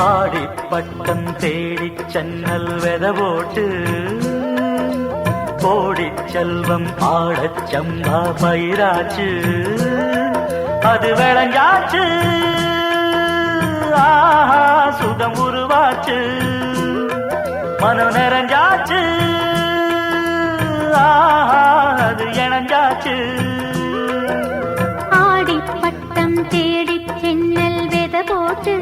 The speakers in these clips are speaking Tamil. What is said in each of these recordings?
ஆடிப்பட்டம் தேடிச் சென்னல் வெதவோட்டு கோடிச் செல்வம் ஆடச் சம்பா பயிராச்சு அது விளைஞ்சாச்சு ஆஹா சுகம் உருவாச்சு மனம் நிறைஞ்சாச்சு ஆஹா அது இணைஞ்சாச்சு ஆடிப்பட்டம் தேடிச் சென்னல் வெத போட்டு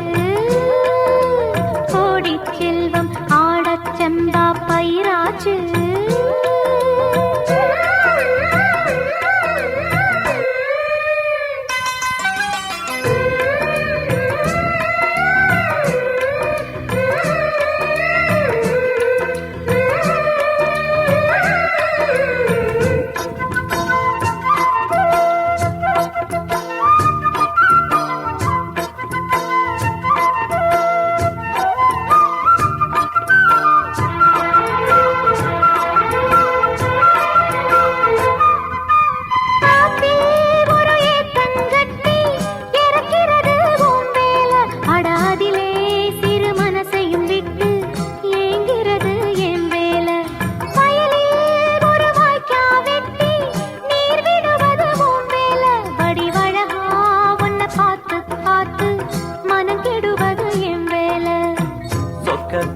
கோடிச் செல்வம் ஆடச் சம்பா பயிராச்சு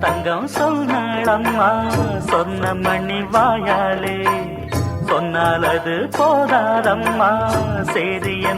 தங்கம் சொன்னம்மா சொன்ன மணி வாயாலே சொன்னால் அது போதாதம்மா சேதியன்